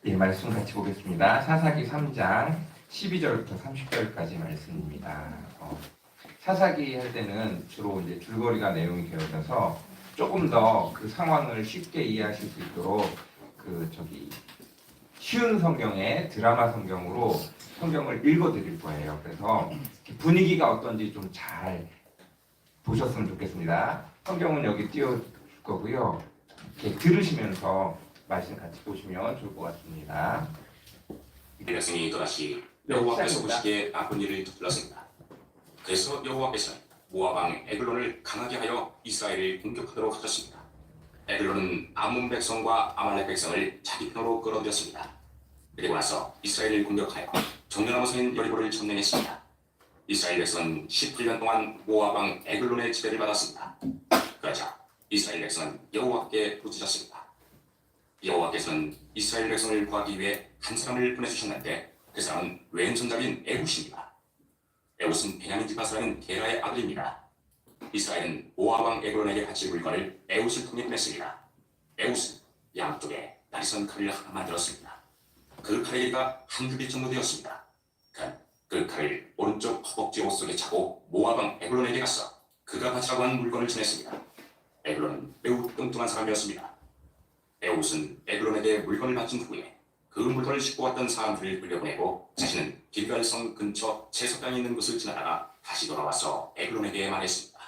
예, 말씀 같이 보겠습니다. 사사기 3장 12절부터 30절까지 말씀입니다. 사사기 할 때는 주로 이제 줄거리가 내용이 되어져서 조금 더 그 상황을 쉽게 이해하실 수 있도록 쉬운 성경의 드라마 성경으로 성경을 읽어드릴 거예요. 그래서 분위기가 어떤지 좀 잘 보셨으면 좋겠습니다. 성경은 여기 띄워줄 거고요. 이렇게 들으시면서 말씀 같이 보시면 좋을 것 같습니다. 백성이 또다시 여호와께서 보시기에 나쁜 일을 저질렀습니다. 그래서 여호와께서는 모압 왕 에글론을 강하게 하여 이스라엘을 공격하도록 하셨습니다. 에글론은 아몬 백성과 아말렉 백성을 자기 편으로 끌어들였습니다. 그리고 나서 이스라엘을 공격하여 정렬나무 선 여리고를 점령했습니다. 이스라엘 백성은 18년 동안 모압 왕 에글론의 지배를 받았습니다. 그러자 이스라엘 백성은 여호와께 부르짖었습니다. 여호와께서는 이스라엘 백성을 구하기 위해 한 사람을 보내주셨는데 그 사람은 왼손잡이인 에훗입니다. 에훗은 베냐민 지파 사람인 게라의 아들입니다. 이스라엘은 모압 왕 에글론에게 바칠 물건을 에훗을 통해 보냈습니다. 에훗은 양쪽에 다리선 칼을 하나 만들었습니다. 그 칼의 길이가 한 규빗 정도 되었습니다. 그 칼을 오른쪽 허벅지 옷 속에 차고 모압 왕 에글론에게 가서 그가 바치라고 한 물건을 전했습니다. 에글론은 매우 뚱뚱한 사람이었습니다. 에훗은 에글론에게 물건을 바친 후에 그 물건을 싣고 왔던 사람들을 돌려보내고 자신은 길갈성 근처 채석강이 있는 곳을 지나다가 다시 돌아와서 에글론에게 말했습니다.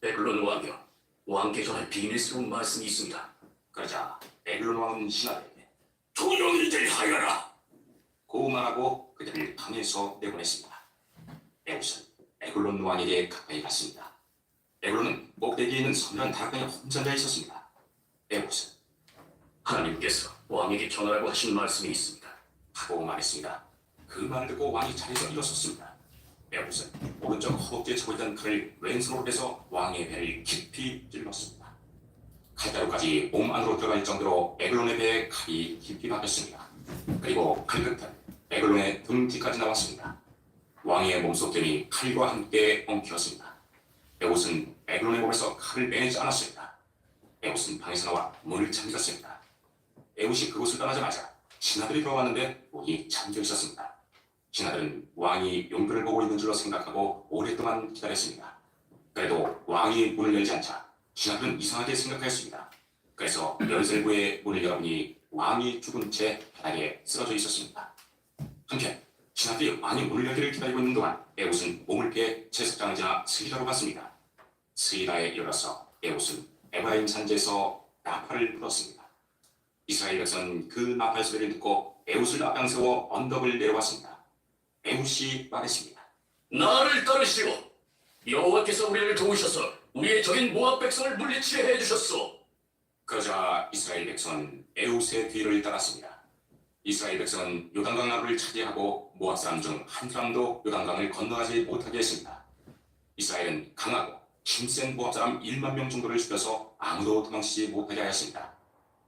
에글론 왕이여, 왕께 전할 비밀스러운 말씀이 있습니다. 그러자 에글론 왕은 신하들에게 조용히들 하여라! 고 말하고 그들을 방에서 내보냈습니다. 에훗은 에글론 왕에게 가까이 갔습니다. 에글론은 꼭대기에 있는 선명한 다락방에 혼자 앉아 있었습니다. 에훗은 하나님께서 왕에게 전하라고 하신 말씀이 있습니다. 하고 말했습니다. 그 말을 듣고 왕이 자리에서 일어섰습니다. 에훗은 오른쪽 허벅지에 차고 있던 칼을 왼손으로 빼서 왕의 배를 깊이 찔렀습니다. 칼자루까지 몸 안으로 들어갈 정도로 에글론의 배에 칼이 깊이 박혔습니다. 그리고 칼 끝은 에글론의 등 뒤까지 나왔습니다. 왕의 몸속 됨이 칼과 함께 엉켰습니다. 에훗은 에글론의 몸에서 칼을 빼내지 않았습니다. 에훗은 방에서 나와 문을 잠겼습니다. 에훗이 그곳을 떠나자마자 신하들이 들어왔는데 문이 잠겨 있었습니다. 신하들은 왕이 용변을 보고 있는 줄로 생각하고 오랫동안 기다렸습니다. 그래도 왕이 문을 열지 않자 신하들은 이상하게 생각하였습니다. 그래서 열쇠부에 문을 열어보니 왕이 죽은 채 바닥에 쓰러져 있었습니다. 한편 신하들이 왕이 문을 열기를 기다리고 있는 동안 에훗은 몸을 피해 채석장을 지나 스이라로 갔습니다. 스이라에 이르러서 에훗은 에브라임 산지에서 나팔을 불었습니다. 이스라엘 백성은 그 나팔 소리를 듣고 에훗을 앞장세워 언덕을 내려왔습니다. 에훗이 말했습니다. 나를 따르시오. 여호와께서 우리를 도우셔서 우리의 적인 모압 백성을 물리치게 해주셨소. 그러자 이스라엘 백성은 에훗의 뒤를 따랐습니다. 이스라엘 백성은 요단강 나루를 차지하고 모압 사람 중 한 사람도 요단강을 건너가지 못하게 했습니다. 이스라엘은 강하고 힘센 모압 사람 1만 명 정도를 죽여서 아무도 도망치지 못하게 하였습니다.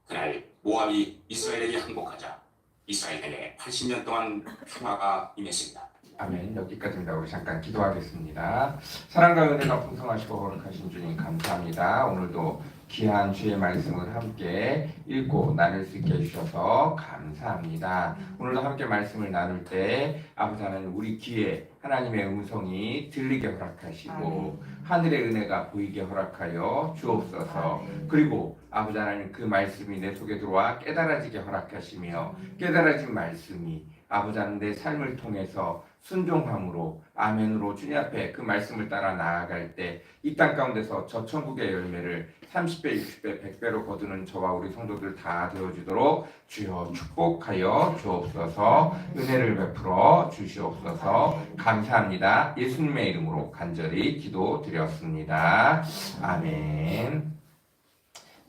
그날 모압이 이스라엘에게 항복하자 이스라엘에게 80년 동안 평화가 임했습니다. 아멘. 여기까지입니다. 우리 잠깐 기도하겠습니다. 사랑과 은혜가 풍성하시고 거룩하신 주님 감사합니다. 오늘도 귀한 주의 말씀을 함께 읽고 나눌 수 있게 해주셔서 감사합니다. 오늘도 함께 말씀을 나눌 때 아버지 하나님 우리 귀에 하나님의 음성이 들리게 허락하시고 하늘의 은혜가 보이게 허락하여 주옵소서. 그리고 아버지 하나님 그 말씀이 내 속에 들어와 깨달아지게 허락하시며 깨달아진 말씀이 아버지 하나님 내 삶을 통해서 순종함으로 아멘으로 주님 앞에 그 말씀을 따라 나아갈 때 이 땅 가운데서 저 천국의 열매를 30배, 60배, 100배로 거두는 저와 우리 성도들 다 되어주도록 주여 축복하여 주옵소서. 은혜를 베풀어 주시옵소서. 감사합니다. 예수님의 이름으로 간절히 기도드렸습니다. 아멘.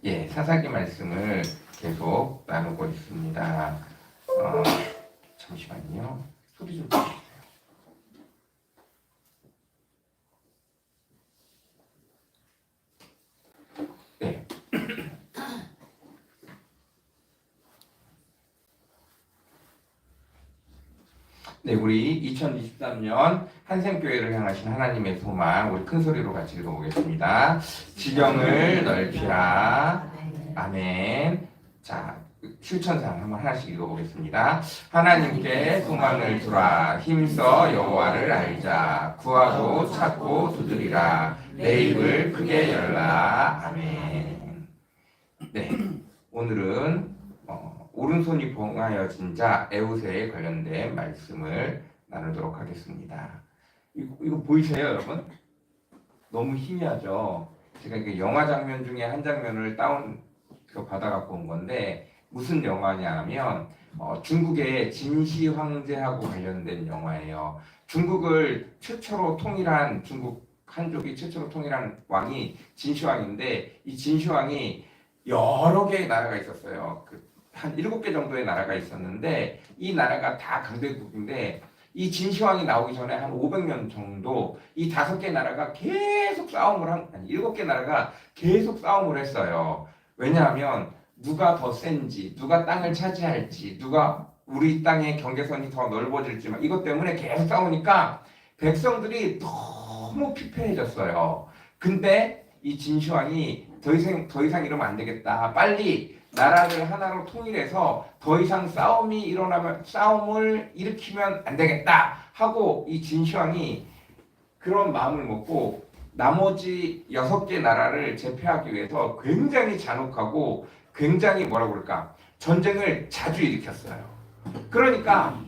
예, 사사기 말씀을 계속 나누고 있습니다. 잠시만요. 소리 좀 주세요. 네. 네, 우리 2023년 한생교회를 향하신 하나님의 소망, 우리 큰 소리로 같이 읽어보겠습니다. 지경을 넓히라. 아멘. 자, 실천사항 한번 하나씩 읽어보겠습니다. 하나님께 소망을 두라. 힘써 여호와를 알자. 구하고 찾고 두드리라. 내 입을 크게 열라. 아멘. 네, 오늘은 오른손이 봉하여진 자 에우세에 관련된 말씀을 나누도록 하겠습니다. 이거 보이세요, 여러분? 너무 희미하죠? 제가 이게 영화 장면 중에 한 장면을 받아갖고 온 건데 무슨 영화냐 하면 중국의 진시 황제하고 관련된 영화예요. 중국을 최초로 통일한 중국 한족이 최초로 통일한 왕이 진시황인데 이 진시황이 여러 개의 나라가 있었어요. 한 7개 정도의 나라가 있었는데 이 나라가 다 강대국인데 이 진시황이 나오기 전에 한 500년 정도 이 5개 나라가 계속 7개 나라가 계속 싸움을 했어요. 왜냐하면 누가 더 센지, 누가 땅을 차지할지, 누가 우리 땅의 경계선이 더 넓어질지 이것 때문에 계속 싸우니까 백성들이 너무 피폐해졌어요. 근데 이 진시황이 더 이상 이러면 안 되겠다. 빨리 나라를 하나로 통일해서 더 이상 싸움을 일으키면 안 되겠다 하고 이 진시황이 그런 마음을 먹고 나머지 6개 나라를 제패하기 위해서 굉장히 잔혹하고 굉장히 뭐라고 그럴까 전쟁을 자주 일으켰어요. 그러니까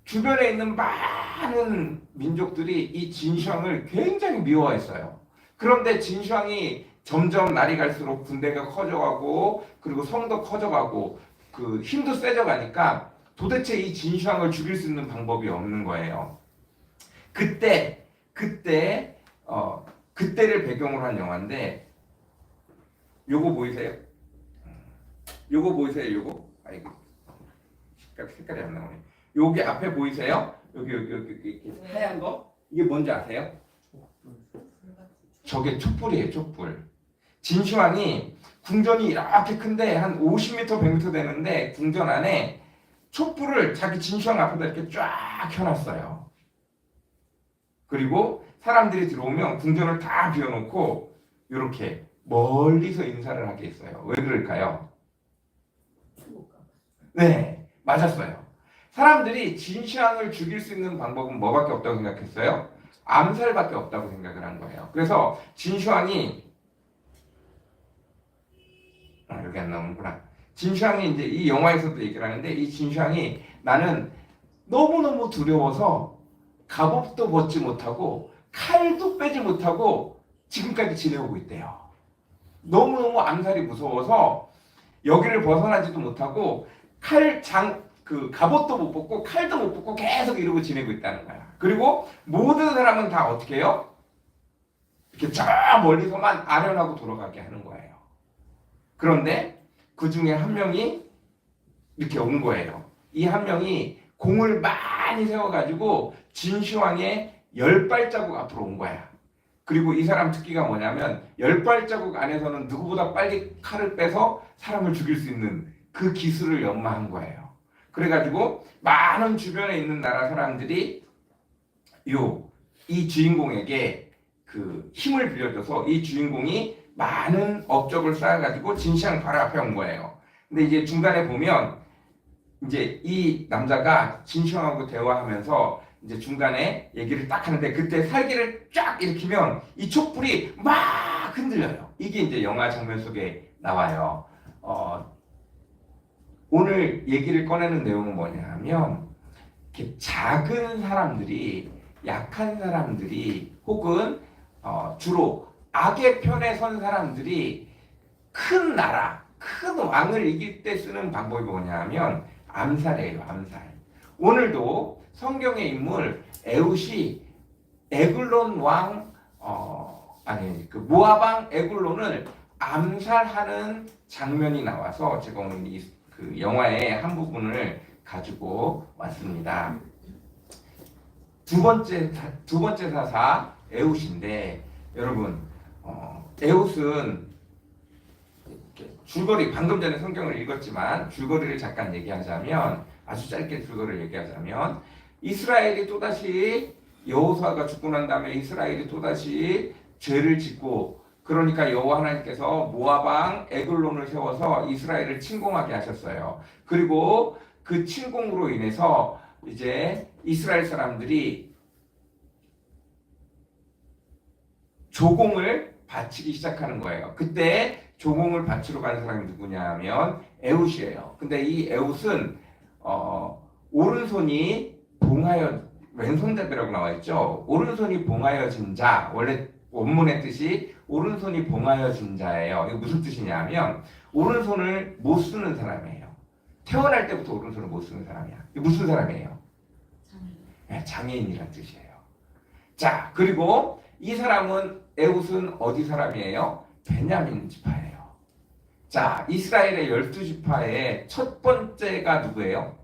주변에 있는 많은 민족들이 이 진시황을 굉장히 미워했어요. 그런데 진시황이 점점 날이 갈수록 군대가 커져가고 그리고 성도 커져가고 그 힘도 세져가니까 도대체 이 진시황을 죽일 수 있는 방법이 없는 거예요. 그때를 배경으로 한 영화인데 요거 보이세요? 요거 보이세요? 요거? 아이고 색깔이 안 나오네. 여기 앞에 보이세요? 여기 하얀 거? 이게 뭔지 아세요? 저게 촛불이에요. 촛불. 진시황이 궁전이 이렇게 큰데 한 50m, 100m 되는데 궁전 안에 촛불을 자기 진시황 앞에다 이렇게 쫙 켜놨어요. 그리고 사람들이 들어오면 궁전을 다 비워놓고 이렇게 멀리서 인사를 하게 했어요. 왜 그럴까요? 네, 맞았어요. 사람들이 진시황을 죽일 수 있는 방법은 뭐밖에 없다고 생각했어요? 암살밖에 없다고 생각을 한 거예요. 그래서 진시황이 여기 안 나오는구나. 진시황이 이제 이 영화에서도 얘기를 하는데 이 진시황이 나는 너무너무 두려워서 갑옷도 벗지 못하고 칼도 빼지 못하고 지금까지 지내오고 있대요. 너무너무 암살이 무서워서 여기를 벗어나지도 못하고 갑옷도 못 벗고 칼도 못 벗고 계속 이러고 지내고 있다는 거야. 그리고 모든 사람은 다 어떻게 해요? 이렇게 저 멀리서만 아련하고 돌아가게 하는 거예요. 그런데 그 중에 한 명이 이렇게 온 거예요. 이 한 명이 공을 많이 세워가지고 진시황의 10발자국 앞으로 온 거야. 그리고 이 사람 특기가 뭐냐면 10발자국 안에서는 누구보다 빨리 칼을 빼서 사람을 죽일 수 있는 그 기술을 연마한 거예요. 그래가지고 많은 주변에 있는 나라 사람들이 이 주인공에게 그 힘을 빌려줘서 이 주인공이 많은 업적을 쌓아가지고 진시황 바로 앞에 온 거예요. 근데 이제 중간에 보면 이제 이 남자가 진시황하고 대화하면서 이제 중간에 얘기를 딱 하는데 그때 살기를 쫙 일으키면 이 촛불이 막 흔들려요. 이게 이제 영화 장면 속에 나와요. 오늘 얘기를 꺼내는 내용은 뭐냐 하면 이렇게 작은 사람들이 약한 사람들이 혹은 주로 악의 편에 선 사람들이 큰 나라, 큰 왕을 이길 때 쓰는 방법이 뭐냐 하면 암살이에요. 암살. 오늘도 성경의 인물 에훗이 에글론 왕 모압 왕 에글론을 암살하는 장면이 나와서 제가 오늘 그 영화의 한 부분을 가지고 왔습니다. 두 번째 사사 에훗인데 여러분 에훗은 줄거리 방금 전에 성경을 읽었지만 줄거리를 잠깐 얘기하자면 아주 짧게 줄거리를 얘기하자면 이스라엘이 또다시 여호수아가 죽고 난 다음에 이스라엘이 또다시 죄를 짓고 그러니까 여호와 하나님께서 모압 왕 에글론을 세워서 이스라엘을 침공하게 하셨어요. 그리고 그 침공으로 인해서 이제 이스라엘 사람들이 조공을 바치기 시작하는 거예요. 그때 조공을 바치러 가는 사람이 누구냐 하면 에훗이에요. 근데 이 에훗은 오른손이 봉하여 왼손잡이라고 나와 있죠. 오른손이 봉하여진 자, 원래 원문의 뜻이 오른손이 봉하여진 자예요. 이거 무슨 뜻이냐면 오른손을 못 쓰는 사람이에요. 태어날 때부터 오른손을 못 쓰는 사람이야. 이게 무슨 사람이에요? 네, 장애인이란 뜻이에요. 자, 그리고 이 사람은 에훗은 어디 사람이에요? 베냐민 지파예요. 자, 이스라엘의 12지파의 첫 번째가 누구예요?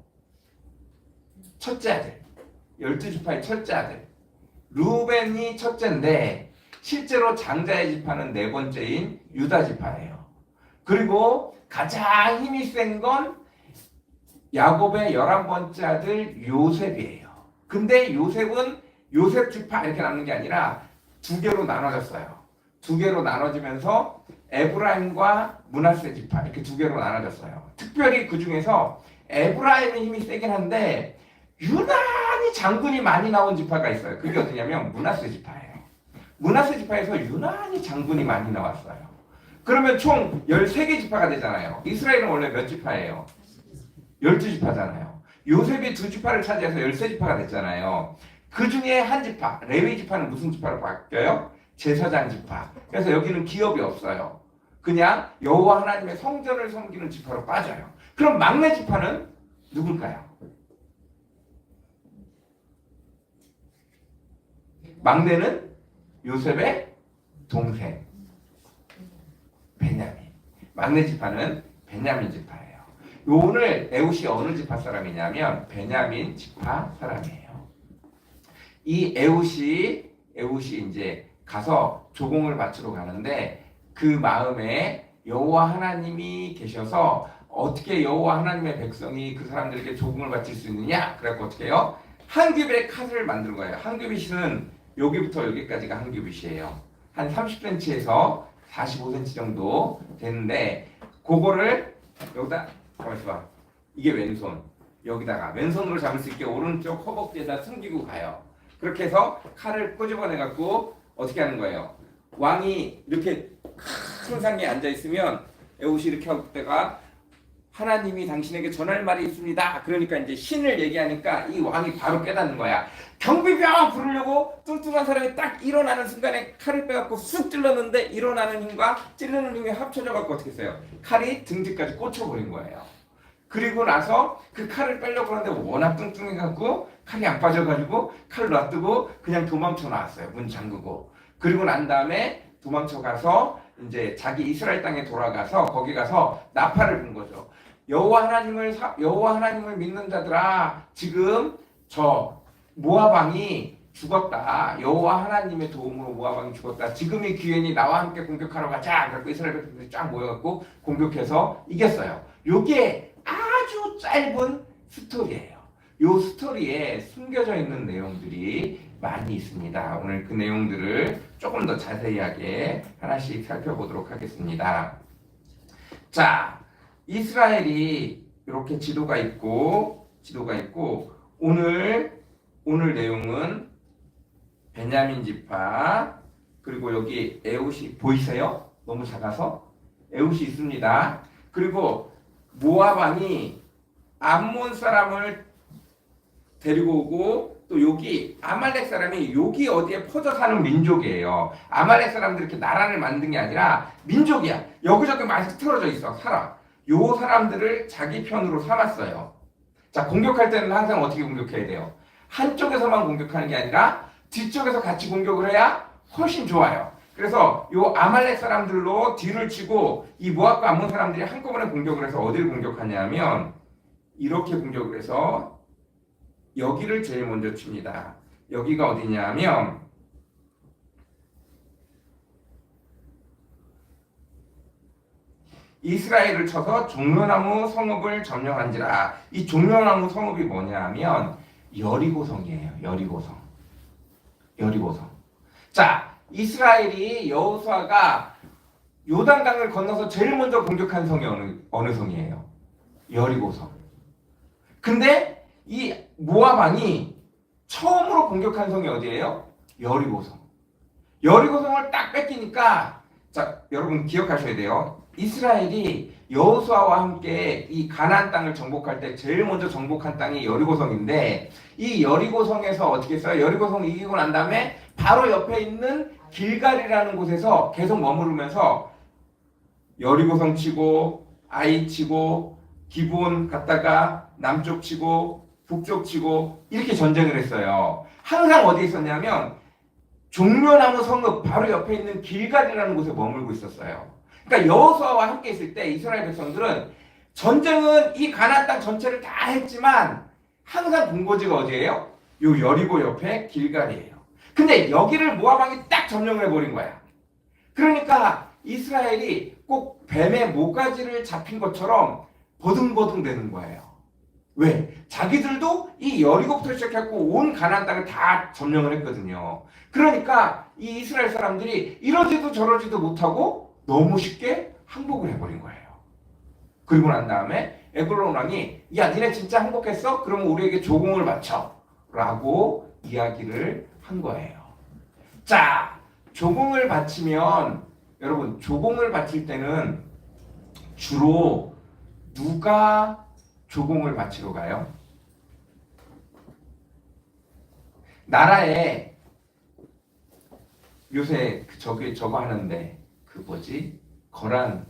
첫째 아들. 12지파의 첫째 아들. 루벤이 첫째인데 실제로 장자의 지파는 네 번째인 유다 지파예요. 그리고 가장 힘이 센 건 야곱의 11번째 아들 요셉이에요. 근데 요셉은 요셉 지파 이렇게 남는 게 아니라 두 개로 나눠졌어요. 두 개로 나눠지면서 에브라임과 므낫세 지파 이렇게 두 개로 나눠졌어요. 특별히 그 중에서 에브라임의 힘이 세긴 한데 유난히 장군이 많이 나온 지파가 있어요. 그게 어디냐면 므낫세 지파예요. 므낫세 지파에서 유난히 장군이 많이 나왔어요. 그러면 총 13개 지파가 되잖아요. 이스라엘은 원래 몇 지파예요? 12지파잖아요. 요셉이 두 지파를 차지해서 13지파가 됐잖아요. 그 중에 한 지파, 레위 지파는 무슨 지파로 바뀌어요? 제사장 지파. 그래서 여기는 기업이 없어요. 그냥 여호와 하나님의 성전을 섬기는 지파로 빠져요. 그럼 막내 지파는 누굴까요? 막내는 요셉의 동생 베냐민. 막내 지파는 베냐민 지파예요. 오늘 에훗이 어느 지파 사람이냐면 베냐민 지파 사람이에요. 이 에훗이 이제 가서 조공을 바치러 가는데 그 마음에 여호와 하나님이 계셔서 어떻게 여호와 하나님의 백성이 그 사람들에게 조공을 바칠 수 있느냐? 그래서 어떻게 해요? 한 규빗의 칼을 만든 거예요. 한 규빗은 여기부터 여기까지가 한 규빗이에요. 한 30cm에서 45cm 정도 되는데 그거를 여기다 가만있어 봐. 이게 왼손. 여기다가 왼손으로 잡을 수 있게 오른쪽 허벅지에다 숨기고 가요. 그렇게 해서 칼을 꼬집어내 갖고 어떻게 하는 거예요? 왕이 이렇게 큰 상에 앉아 있으면 에훗이 이렇게 할 때가 하나님이 당신에게 전할 말이 있습니다. 그러니까 이제 신을 얘기하니까 이 왕이 바로 깨닫는 거야. 경비병 부르려고 뚱뚱한 사람이 딱 일어나는 순간에 칼을 빼갖고 쑥 찔렀는데 일어나는 힘과 찌르는 힘이 합쳐져 갖고 어떻게 했어요? 칼이 등 뒤까지 꽂혀버린 거예요. 그리고 나서 그 칼을 빼려고 하는데 워낙 뚱뚱해갖고 칼이 안 빠져가지고 칼을 놔두고 그냥 도망쳐 나왔어요. 문 잠그고. 그리고 난 다음에 도망쳐 가서 이제 자기 이스라엘 땅에 돌아가서 거기 가서 나팔을 분 거죠. 여호와 하나님을 믿는 자들아, 지금 저 모압 왕이 죽었다. 여호와 하나님의 도움으로 모압 왕이 죽었다. 지금이 기회니 나와 함께 공격하러 가자. 그래서 이스라엘 백성들이 쫙 모여갖고 공격해서 이겼어요. 요게 아주 짧은 스토리예요. 요 스토리에 숨겨져 있는 내용들이 많이 있습니다. 오늘 그 내용들을 조금 더 자세하게 하나씩 살펴보도록 하겠습니다. 자, 이스라엘이 이렇게 지도가 있고 오늘 내용은 베냐민 지파, 그리고 여기 에훗이 보이세요? 너무 작아서 에훗이 있습니다. 그리고 모압 왕이 암몬 사람을 데리고 오고 또 여기 아말렉 사람이 여기 어디에 퍼져 사는 민족이에요. 아말렉 사람들이 이렇게 나라를 만든 게 아니라 민족이야. 여기저기 많이 틀어져 있어. 살아. 요 사람들을 자기 편으로 삼았어요. 자, 공격할 때는 항상 어떻게 공격해야 돼요? 한쪽에서만 공격하는 게 아니라 뒤쪽에서 같이 공격을 해야 훨씬 좋아요. 그래서 요 아말렉 사람들로 뒤를 치고 이 모압과 암몬 사람들이 한꺼번에 공격을 해서 어디를 공격하냐면 이렇게 공격을 해서 여기를 제일 먼저 칩니다. 여기가 어디냐면 이스라엘을 쳐서 종려나무 성읍을 점령한지라. 이 종려나무 성읍이 뭐냐면 여리고성이에요. 여리고성. 자, 이스라엘이 여호수아가 요단강을 건너서 제일 먼저 공격한 성이 어느 성이에요? 여리고성. 근데 이 모압 왕이 처음으로 공격한 성이 어디예요? 여리고성. 여리고성을 딱 뺏기니까, 자, 여러분 기억하셔야 돼요. 이스라엘이 여호수아와 함께 이 가나안 땅을 정복할 때 제일 먼저 정복한 땅이 여리고성인데, 이 여리고성에서 어떻게 했어요? 여리고성 이기고 난 다음에 바로 옆에 있는 길갈이라는 곳에서 계속 머무르면서 여리고성 치고 아이 치고 기브온 갔다가 남쪽 치고 북쪽 치고 이렇게 전쟁을 했어요. 항상 어디에 있었냐면 종려나무 성읍 바로 옆에 있는 길갈이라는 곳에 머물고 있었어요. 그러니까 여호수아와 함께 있을 때 이스라엘 백성들은 전쟁은 이 가나안 땅 전체를 다 했지만 항상 본거지가 어디예요? 요 여리고 옆에 길갈이에요. 근데 여기를 모압 왕이 딱 점령을 해버린 거야. 그러니까 이스라엘이 꼭 뱀의 모가지를 잡힌 것처럼 버둥버둥 되는 거예요. 왜? 자기들도 이 여리고부터 시작해서 온 가나안 땅을 다 점령을 했거든요. 그러니까 이 이스라엘 사람들이 이러지도 저러지도 못하고 너무 쉽게 항복을 해버린 거예요. 그리고 난 다음에 에글론 왕이 야 니네 진짜 항복했어? 그러면 우리에게 조공을 바쳐 라고 이야기를 한 거예요. 자, 조공을 바치면 여러분 조공을 바칠 때는 주로 누가 조공을 바치러 가요? 나라에 요새 저거 하는데 그 뭐지? 거란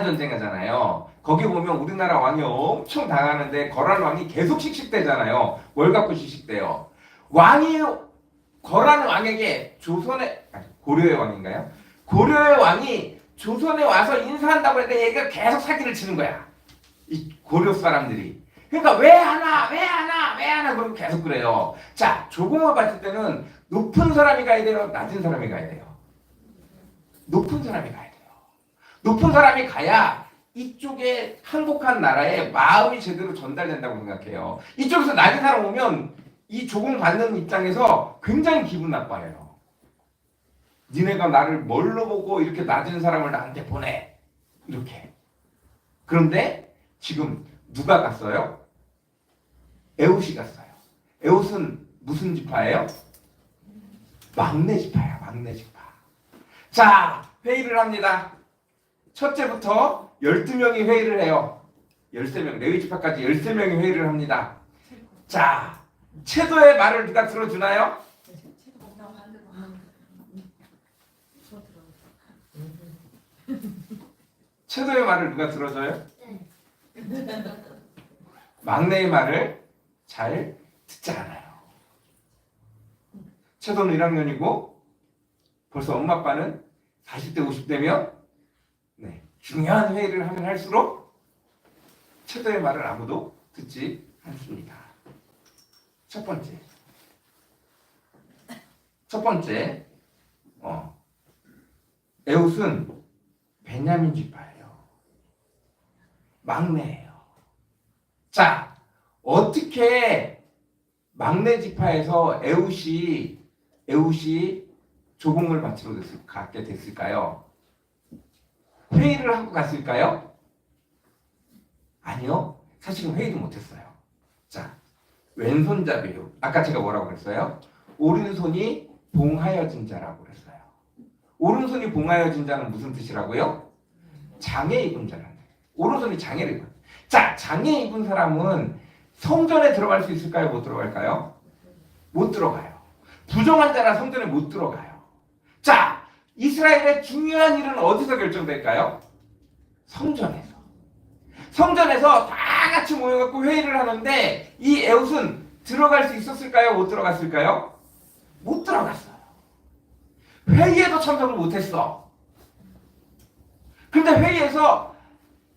전쟁 하잖아요. 거기 보면 우리나라 왕이 엄청 당하는데 거란 왕이 계속 씩씩대잖아요. 뭘 갖고 씩씩대요? 거란 왕에게 고려의 왕인가요? 고려의 왕이 조선에 와서 인사한다고 했는데 얘가 계속 사기를 치는 거야. 이 고려 사람들이. 그러니까 왜 하나 그러고 계속 그래요. 자, 조공을 받을 때는 높은 사람이 가야 돼요? 낮은 사람이 가야 돼요? 높은 사람이 가야 돼요. 높은 사람이 가야 이쪽에 항복한 나라에 마음이 제대로 전달된다고 생각해요. 이쪽에서 낮은 사람 오면 이 조공 받는 입장에서 굉장히 기분 나빠해요. 니네가 나를 뭘로 보고 이렇게 낮은 사람을 나한테 보내? 이렇게. 그런데 지금 누가 갔어요? 에웃이 갔어요. 에웃은 무슨 지파예요? 막내 지파예요. 막내 지파. 자, 회의를 합니다. 첫째부터 12명이 회의를 해요. 13명, 레위 지파까지 13명이 회의를 합니다. 자, 채도의 말을 누가 들어주나요? 채도의 말을 누가 들어줘요? 막내의 말을 잘 듣지 않아요. 채도는 1학년이고 벌써 엄마 아빠는 40대 50대면 중요한 회의를 하면 할수록 채도의 말을 아무도 듣지 않습니다. 첫 번째 에웃은 베냐민 지파예요. 막내예요. 자, 어떻게 막내 지파에서 에웃이 조공을 바치러 갔게 됐을까요? 회의를 하고 갔을까요? 아니요. 사실은 회의도 못했어요. 자, 왼손잡이로 아까 제가 뭐라고 그랬어요? 오른손이 봉하여진 자라고 그랬어요. 오른손이 봉하여진 자는 무슨 뜻이라고요? 장애 입은 자라는 거예요. 오른손이 장애를 입은. 자, 장애 입은 사람은 성전에 들어갈 수 있을까요? 못 들어갈까요? 못 들어가요. 부정한 자라 성전에 못 들어가요. 자, 이스라엘의 중요한 일은 어디서 결정될까요? 성전에서. 성전에서 다 같이 모여갖고 회의를 하는데 이 에웃은 들어갈 수 있었을까요? 못 들어갔을까요? 못 들어갔어요. 회의에도 참석을 못했어. 근데 회의에서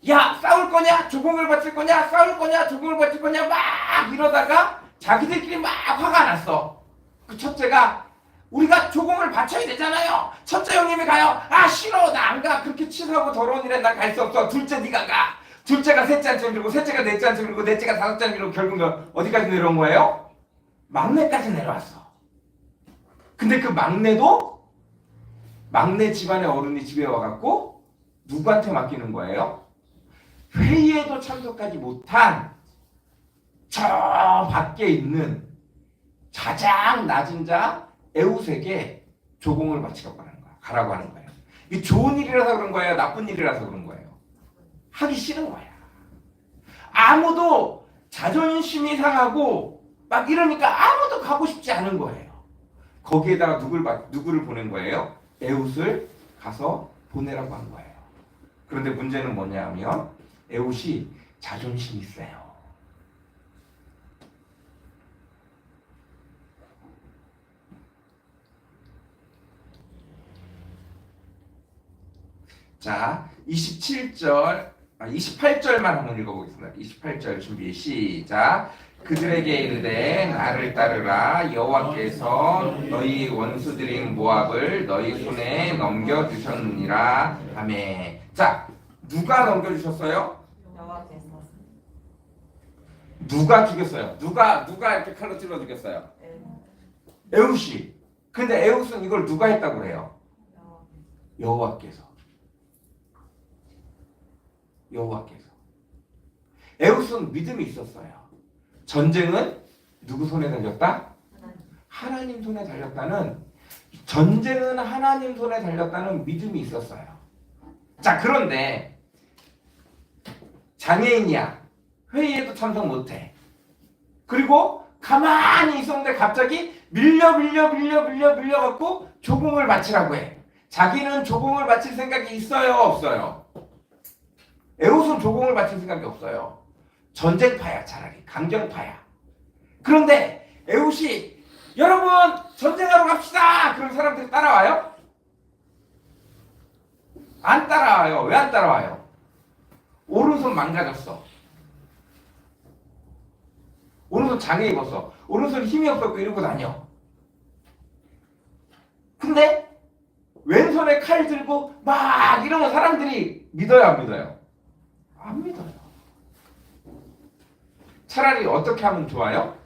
야, 싸울 거냐? 조공을 바칠 거냐? 싸울 거냐? 조공을 바칠 거냐? 막 이러다가 자기들끼리 막 화가 났어. 그 첫째가 우리가 조공을 바쳐야 되잖아요. 첫째 형님이 가요. 아, 싫어. 나 안 가. 그렇게 치사하고 더러운 일에 난 갈 수 없어. 둘째 네가 가. 둘째가 셋째한테 밀고 셋째가 넷째한테 밀고 넷째가 다섯째한테 밀고 결국 어디까지 내려온 거예요? 막내까지 내려왔어. 근데 그 막내도 막내 집안의 어른이 집에 와갖고 누구한테 맡기는 거예요? 회의에도 참석하지 못한 저 밖에 있는 가장 낮은 자 에웃에게 조공을 바치라고 하는 거야. 가라고 하는 거예요. 이게 좋은 일이라서 그런 거예요? 나쁜 일이라서 그런 거예요? 하기 싫은 거야. 아무도 자존심이 상하고 막 이러니까 아무도 가고 싶지 않은 거예요. 거기에다가 누구를 보낸 거예요? 에웃을 가서 보내라고 한 거예요. 그런데 문제는 뭐냐면 에웃이 자존심이 있어요. 자, 28절만 한번 읽어보겠습니다. 28절 준비 시작. 그들에게 이르되 나를 따르라. 여호와께서 너희 원수들인 모압을 너희 손에 넘겨주셨느니라. 아멘. 자, 누가 넘겨주셨어요? 여호와께서 누가 죽였어요? 누가 이렇게 칼로 찔러 죽였어요? 에웃이. 근데 에웃은 이걸 누가 했다고 그래요? 여호와께서. 에웃은 믿음이 있었어요. 전쟁은 누구 손에 달렸다? 하나님 손에 달렸다는, 전쟁은 하나님 손에 달렸다는 믿음이 있었어요. 자, 그런데 장애인이야. 회의에도 참석 못해. 그리고 가만히 있었는데 갑자기 밀려갖고 조공을 바치라고 해. 자기는 조공을 바칠 생각이 있어요, 없어요? 에웃은 조공을 바칠 생각이 없어요. 전쟁파야, 차라리 강경파야. 그런데 에웃이 여러분 전쟁하러 갑시다. 그럼 사람들이 따라와요? 안 따라와요. 왜 안 따라와요? 오른손 망가졌어. 오른손 장애 입었어. 오른손 힘이 없었고 이러고 다녀. 근데 왼손에 칼 들고 막 이러면 사람들이 믿어요, 안 믿어요? 안 믿어요. 차라리 어떻게 하면 좋아요?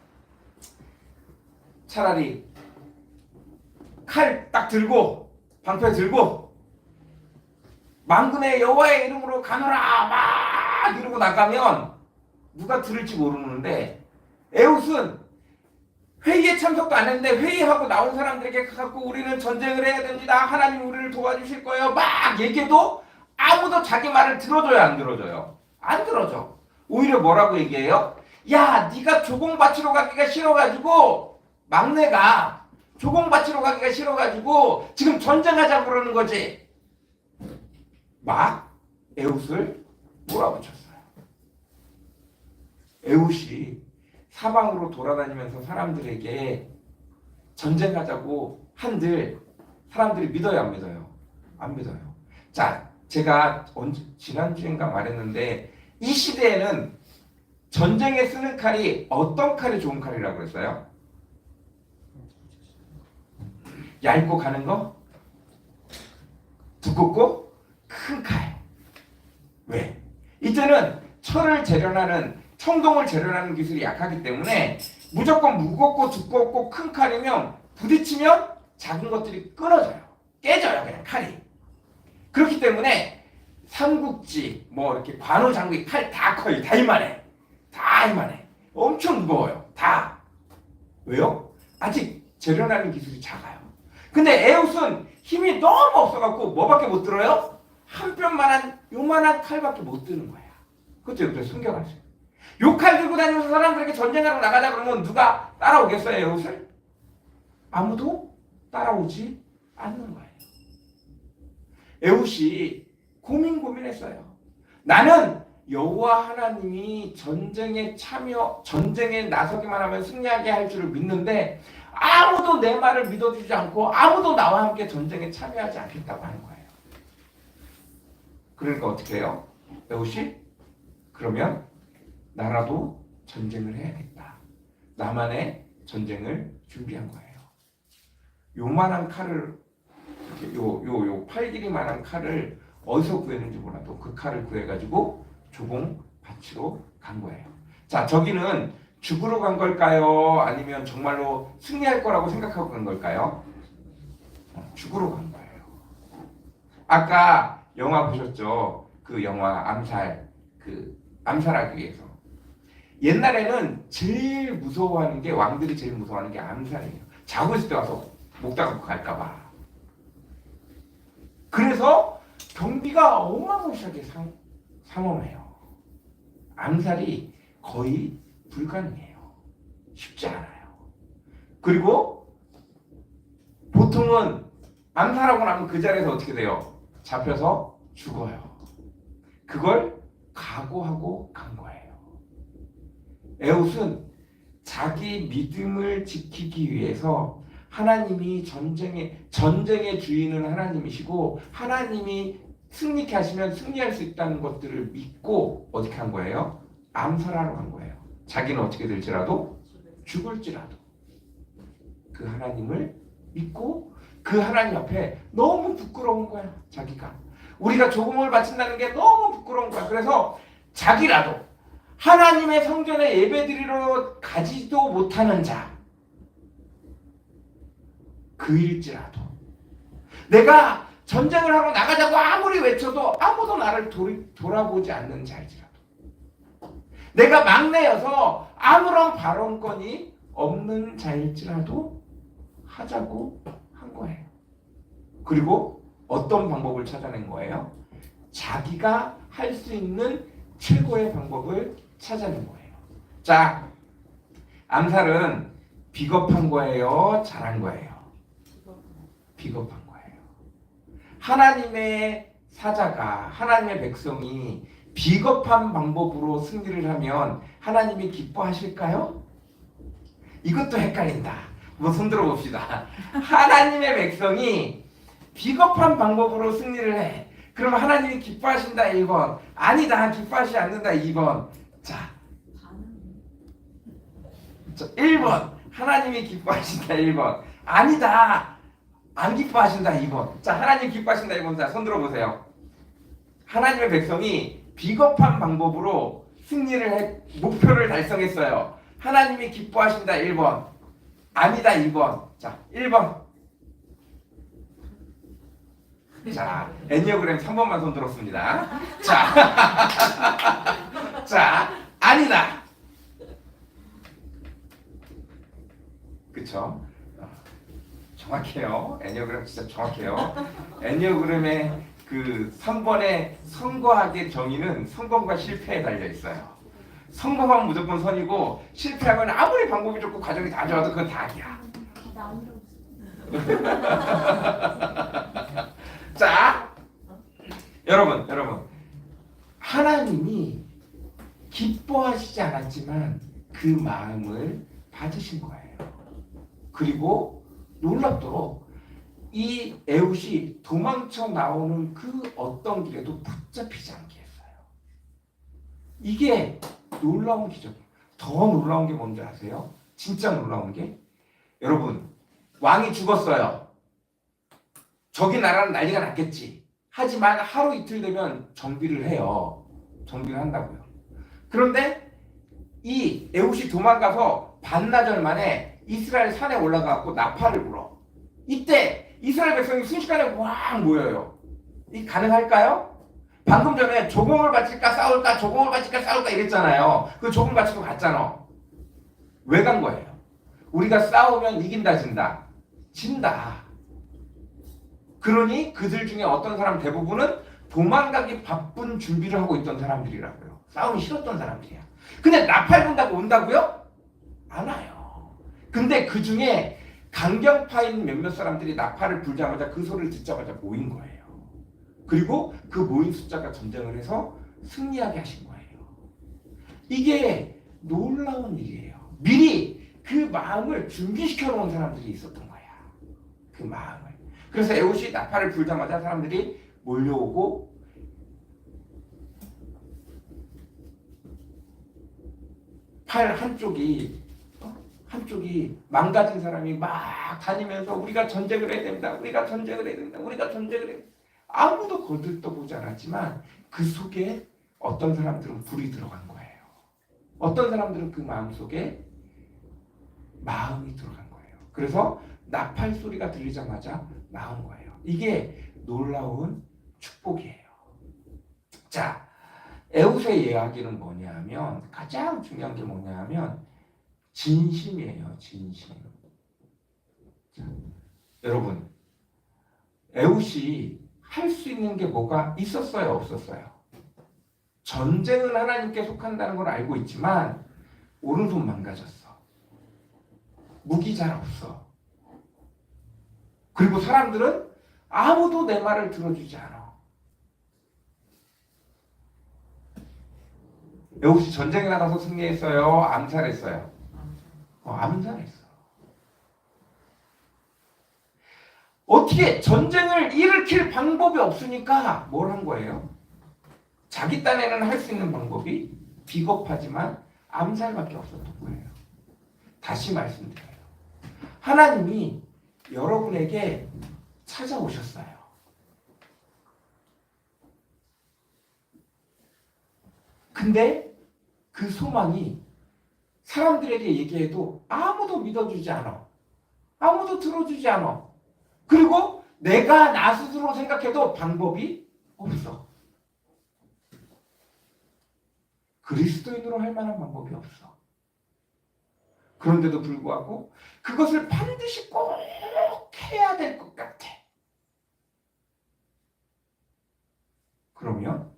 차라리 칼 딱 들고 방패 들고 만군의 여호와의 이름으로 가노라 막 이러고 나가면 누가 들을지 모르는데, 에웃은 회의에 참석도 안 했는데 회의하고 나온 사람들에게 갖고 우리는 전쟁을 해야 됩니다. 하나님 우리를 도와주실 거예요. 막 얘기해도 아무도 자기 말을 들어줘요, 안 들어줘요? 안 들어줘. 오히려 뭐라고 얘기해요? 야, 네가 조공 바치러 가기가 싫어가지고, 막내가 조공 바치러 가기가 싫어가지고 지금 전쟁하자고 그러는 거지. 막 에웃을 몰아붙였어요. 에웃이 사방으로 돌아다니면서 사람들에게 전쟁하자고 한들 사람들이 믿어요, 안 믿어요? 안 믿어요. 자, 제가 지난주인가 말했는데, 이 시대에는 전쟁에 쓰는 칼이 어떤 칼이 좋은 칼이라고 그랬어요? 얇고 가는 거? 두껍고 큰 칼. 왜? 이때는 철을 재련하는, 청동을 재련하는 기술이 약하기 때문에 무조건 무겁고 두껍고 큰 칼이면 부딪히면 작은 것들이 끊어져요. 깨져요, 그냥 칼이. 그렇기 때문에 삼국지, 뭐 이렇게 관우장비 칼 다 커요. 다 이만해. 다 이만해. 엄청 무거워요. 다. 왜요? 아직 재련하는 기술이 작아요. 근데 에웃은 힘이 너무 없어갖고 뭐밖에 못 들어요? 한 뼘만한 요만한 칼밖에 못 드는 거야. 그것도 여기서 숨겨놨어요. 요 칼 들고 다니면서 사람들에게 전쟁하러 나가자 그러면 누가 따라오겠어요, 에웃을? 아무도 따라오지 않는 거예요. 에웃이 고민했어요. 나는 여호와 하나님이 전쟁에 나서기만 하면 승리하게 할 줄을 믿는데 아무도 내 말을 믿어주지 않고 아무도 나와 함께 전쟁에 참여하지 않겠다고 하는 거예요. 그러니까 어떻게 해요? 에웃이? 그러면 나라도 전쟁을 해야겠다. 나만의 전쟁을 준비한 거예요. 요만한 칼을, 요 팔 길이만한 칼을 어디서 구했는지 몰라도 그 칼을 구해가지고 조공 바치러 간 거예요. 자, 저기는 죽으러 간 걸까요? 아니면 정말로 승리할 거라고 생각하고 간 걸까요? 죽으러 간 거예요. 아까 영화 보셨죠? 그 영화 암살, 그 암살하기 위해서. 옛날에는 제일 무서워하는 게, 왕들이 제일 무서워하는 게 암살이에요. 자고 있을 때 와서 목 닫고 갈까봐. 그래서 경비가 어마무시하게 상엄해요. 암살이 거의 불가능해요. 쉽지 않아요. 그리고 보통은 암살하고 나면 그 자리에서 어떻게 돼요? 잡혀서 죽어요. 그걸 각오하고 간 거예요. 에훗은 자기 믿음을 지키기 위해서 하나님이 전쟁의 주인은 하나님이시고 하나님이 승리케 하시면 승리할 수 있다는 것들을 믿고 어떻게 한 거예요? 암살하러 간 거예요. 자기는 어떻게 될지라도 죽을지라도 그 하나님을 믿고 그 하나님 앞에 너무 부끄러운 거야. 자기가 우리가 조공을 바친다는 게 너무 부끄러운 거야. 그래서 자기라도 하나님의 성전에 예배드리러 가지도 못하는 자, 그일지라도 내가 전쟁을 하러 나가자고 아무리 외쳐도 아무도 나를 돌아보지 않는 자일지라도 내가 막내여서 아무런 발언권이 없는 자일지라도 하자고 한 거예요. 그리고 어떤 방법을 찾아낸 거예요? 자기가 할 수 있는 최고의 방법을 찾아낸 거예요. 자, 암살은 비겁한 거예요? 잘한 거예요? 비겁한 거예요. 하나님의 사자가, 하나님의 백성이 비겁한 방법으로 승리를 하면 하나님이 기뻐하실까요? 이것도 헷갈린다. 한번 손 들어봅시다. 하나님의 백성이 비겁한 방법으로 승리를 해. 그러면 하나님이 기뻐하신다 1번. 아니다, 기뻐하시지 않는다 2번. 자, 1번 하나님이 기뻐하신다 1번. 아니다, 안 기뻐하신다 2번. 자, 하나님 기뻐하신다 1번. 자, 손 들어보세요. 하나님의 백성이 비겁한 방법으로 승리를 해, 목표를 달성했어요. 하나님이 기뻐하신다 1번. 아니다 2번. 자, 1번. 자, 애니어그램 3번만 손 들었습니다. 자, 자, 아니다. 그쵸? 정확해요. 애니어그램 진짜 정확해요. 애니어그램의 그 3번의 성공학의 정의는 성공과 실패에 달려 있어요. 성공하면 무조건 선이고 실패하면 아무리 방법이 좋고 과정이 다 좋아도 그건 다 악이야. 자, 여러분, 하나님이 기뻐하시지 않았지만 그 마음을 받으신 거예요. 그리고 놀랍도록 이 에훗이 도망쳐 나오는 그 어떤 길에도 붙잡히지 않게 했어요. 이게 놀라운 기적이에요. 더 놀라운 게 뭔지 아세요? 진짜 놀라운 게, 여러분, 왕이 죽었어요. 저기 나라는 난리가 났겠지. 하지만 하루 이틀 되면 정비를 해요. 정비를 한다고요. 그런데 이 에훗이 도망가서 반나절 만에 이스라엘 산에 올라가고 나팔을 불어. 이때 이스라엘 백성이 순식간에 와 모여요. 이 가능할까요? 방금 전에 조공을 바칠까 싸울까, 조공을 바칠까 싸울까 이랬잖아요. 그 조공 바치고 갔잖아. 왜 간 거예요? 우리가 싸우면 이긴다 진다? 진다. 그러니 그들 중에 어떤 사람 대부분은 도망가기 바쁜 준비를 하고 있던 사람들이라고요. 싸우기 싫었던 사람들이야. 근데 나팔 분다고 온다고요? 안 와요. 근데 그 중에 강경파인 몇몇 사람들이 나팔을 불자마자 그 소리를 듣자마자 모인 거예요. 그리고 그 모인 숫자가 전쟁을 해서 승리하게 하신 거예요. 이게 놀라운 일이에요. 미리 그 마음을 준비시켜 놓은 사람들이 있었던 거야. 그 마음을. 그래서 에훗이 나팔을 불자마자 사람들이 몰려오고 팔 한쪽이 망가진 사람이 막 다니면서 우리가 전쟁을 해야 됩니다. 우리가 전쟁을 해야 됩니다. 우리가 전쟁을 해야 됩니다. 아무도 거들떠보지 않았지만 그 속에 어떤 사람들은 불이 들어간 거예요. 어떤 사람들은 그 마음 속에 마음이 들어간 거예요. 그래서 나팔 소리가 들리자마자 나온 거예요. 이게 놀라운 축복이에요. 자, 에웃의 이야기는 뭐냐면 가장 중요한 게 뭐냐면 진심이에요. 진심. 자, 여러분, 에웃이 할 수 있는 게 뭐가 있었어요? 없었어요? 전쟁은 하나님께 속한다는 걸 알고 있지만 오른손 망가졌어. 무기 잘 없어. 그리고 사람들은 아무도 내 말을 들어주지 않아. 에웃이 전쟁에 나가서 승리했어요? 암살했어요? 암살했어. 어떻게 전쟁을 일으킬 방법이 없으니까 뭘 한 거예요? 자기 딴에는 할 수 있는 방법이 비겁하지만 암살밖에 없었던 거예요. 다시 말씀드려요. 하나님이 여러분에게 찾아오셨어요. 근데 그 소망이 사람들에게 얘기해도 아무도 믿어주지 않아. 아무도 들어주지 않아. 그리고 내가 나 스스로 생각해도 방법이 없어. 그리스도인으로 할 만한 방법이 없어. 그런데도 불구하고 그것을 반드시 꼭 해야 될 것 같아. 그러면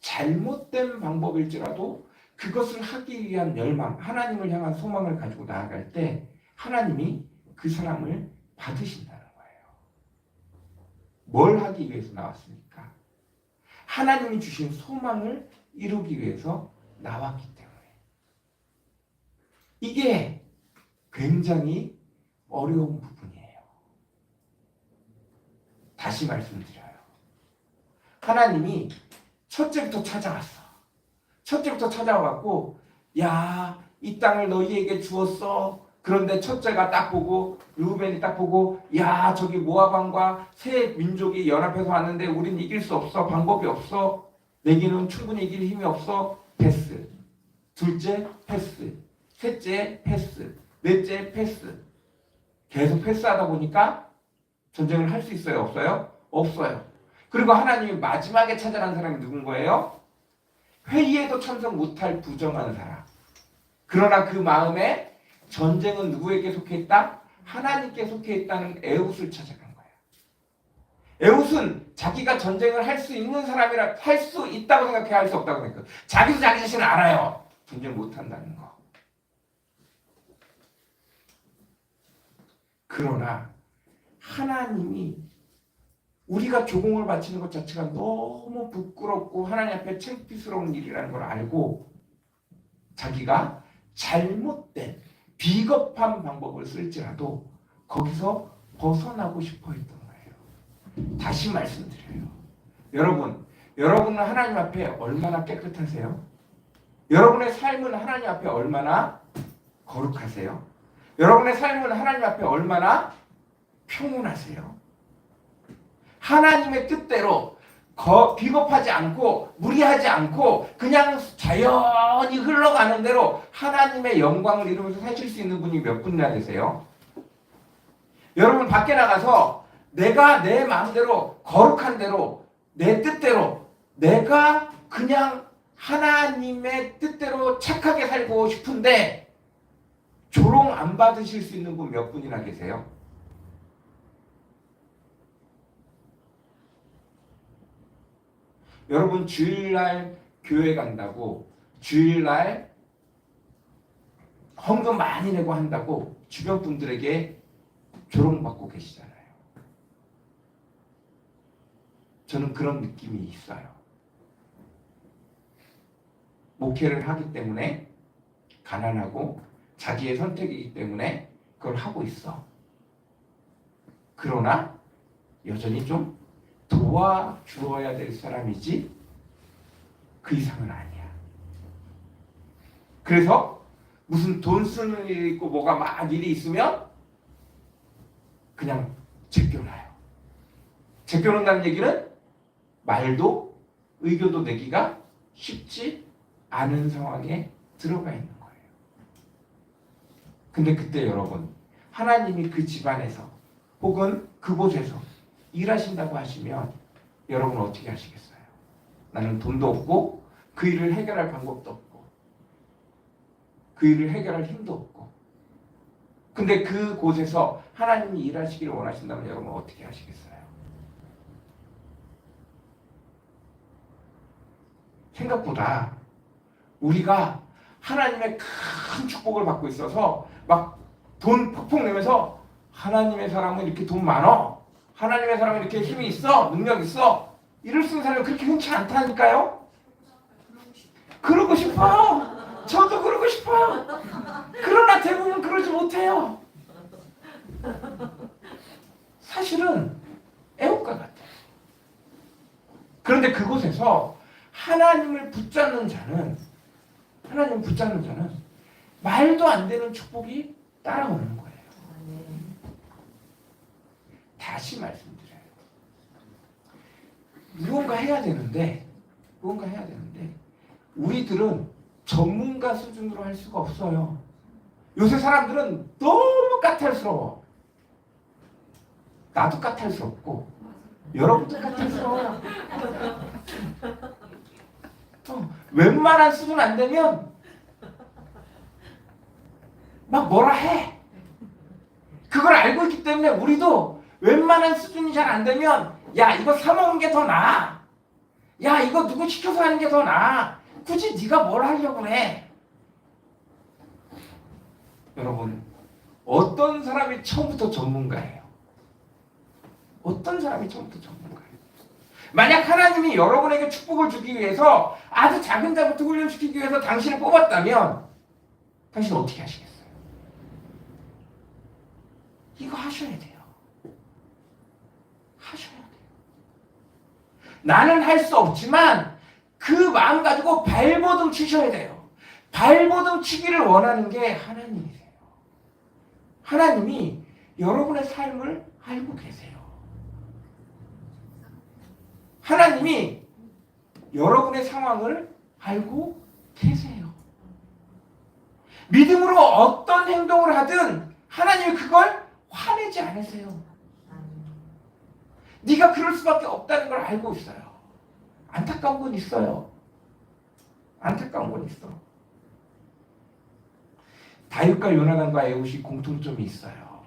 잘못된 방법일지라도 그것을 하기 위한 열망, 하나님을 향한 소망을 가지고 나아갈 때 하나님이 그 사람을 받으신다는 거예요. 뭘 하기 위해서 나왔습니까? 하나님이 주신 소망을 이루기 위해서 나왔기 때문에. 이게 굉장히 어려운 부분이에요. 다시 말씀드려요. 하나님이 첫째부터 찾아왔어. 첫째부터 찾아와갖고 야, 이 땅을 너희에게 주었어. 그런데 첫째가 딱 보고 르우벤이 딱 보고 야, 저기 모압 왕과 세 민족이 연합해서 왔는데 우린 이길 수 없어. 방법이 없어. 내게는 충분히 이길 힘이 없어. 패스. 둘째 패스. 셋째 패스. 넷째 패스. 계속 패스하다 보니까 전쟁을 할 수 있어요? 없어요? 없어요. 그리고 하나님이 마지막에 찾아간 사람이 누군 거예요? 회의에도 참석 못할 부정한 사람. 그러나 그 마음에 전쟁은 누구에게 속해 있다? 하나님께 속해 있다는 에웃을 찾아간 거예요. 에웃은 자기가 전쟁을 할 수 있는 사람이라 할 수 있다고 생각해, 할 수 없다고 생각해. 자기도 자기 자신을 알아요. 전쟁 못한다는 거. 그러나 하나님이 우리가 조공을 바치는 것 자체가 너무 부끄럽고 하나님 앞에 창피스러운 일이라는 걸 알고 자기가 잘못된 비겁한 방법을 쓸지라도 거기서 벗어나고 싶어 했던 거예요. 다시 말씀드려요. 여러분은 하나님 앞에 얼마나 깨끗하세요? 여러분의 삶은 하나님 앞에 얼마나 거룩하세요? 여러분의 삶은 하나님 앞에 얼마나 평온하세요? 하나님의 뜻대로 비겁하지 않고 무리하지 않고 그냥 자연히 흘러가는 대로 하나님의 영광을 이루면서 사실 수 있는 분이 몇 분이나 되세요? 여러분 밖에 나가서 내가 내 마음대로 거룩한 대로 내 뜻대로 내가 그냥 하나님의 뜻대로 착하게 살고 싶은데 조롱 안 받으실 수 있는 분 몇 분이나 계세요? 여러분 주일날 교회 간다고 주일날 헌금 많이 내고 한다고 주변 분들에게 조롱받고 계시잖아요. 저는 그런 느낌이 있어요. 목회를 하기 때문에 가난하고 자기의 선택이기 때문에 그걸 하고 있어. 그러나 여전히 좀 도와주어야 될 사람이지 그 이상은 아니야. 그래서 무슨 돈 쓰는 일이 있고 뭐가 막 일이 있으면 그냥 제껴놔요. 제껴놓는다는 얘기는 말도 의견도 내기가 쉽지 않은 상황에 들어가 있는 거예요. 근데 그때 여러분 하나님이 그 집안에서 혹은 그곳에서 일하신다고 하시면 여러분은 어떻게 하시겠어요? 나는 돈도 없고 그 일을 해결할 방법도 없고 그 일을 해결할 힘도 없고, 근데 그곳에서 하나님이 일하시기를 원하신다면 여러분 어떻게 하시겠어요? 생각보다 우리가 하나님의 큰 축복을 받고 있어서 막 돈 퍽퍽 내면서 하나님의 사람은 이렇게 돈 많어, 하나님의 사람은 이렇게 힘이 있어, 능력 있어, 이럴 수 있는 사람이 그렇게 흔치 않다니까요. 그러고 싶어요. 저도 그러고 싶어요. 그러나 대부분 그러지 못해요. 사실은 애국가 같아요. 그런데 그곳에서 하나님을 붙잡는 자는 말도 안 되는 축복이 따라오는 거예요. 다시 말씀드려요. 무언가 해야 되는데 우리들은 전문가 수준으로 할 수가 없어요. 요새 사람들은 너무 까탈스러워. 나도 까탈스럽고 여러분도 까탈스러워요. 웬만한 수준 안 되면 막 뭐라 해. 그걸 알고 있기 때문에 우리도 웬만한 수준이 잘 안 되면 야 이거 사 먹는 게 더 나아. 야 이거 누구 시켜서 하는 게 더 나아. 굳이 네가 뭘 하려고 해. 여러분 어떤 사람이 처음부터 전문가예요? 어떤 사람이 처음부터 전문가예요? 만약 하나님이 여러분에게 축복을 주기 위해서 아주 작은 자부터 훈련시키기 위해서 당신을 뽑았다면 당신은 어떻게 하시겠어요? 이거 하셔야 돼요. 하셔야 돼요. 나는 할 수 없지만 그 마음 가지고 발버둥 치셔야 돼요. 발버둥 치기를 원하는 게 하나님이세요. 하나님이 여러분의 삶을 알고 계세요. 하나님이 여러분의 상황을 알고 계세요. 믿음으로 어떤 행동을 하든 하나님이 그걸 화내지 않으세요. 네가 그럴 수밖에 없다는 걸 알고 있어요. 안타까운 건 있어요. 안타까운 건 있어. 다윗과 요나단과 에훗이 공통점이 있어요.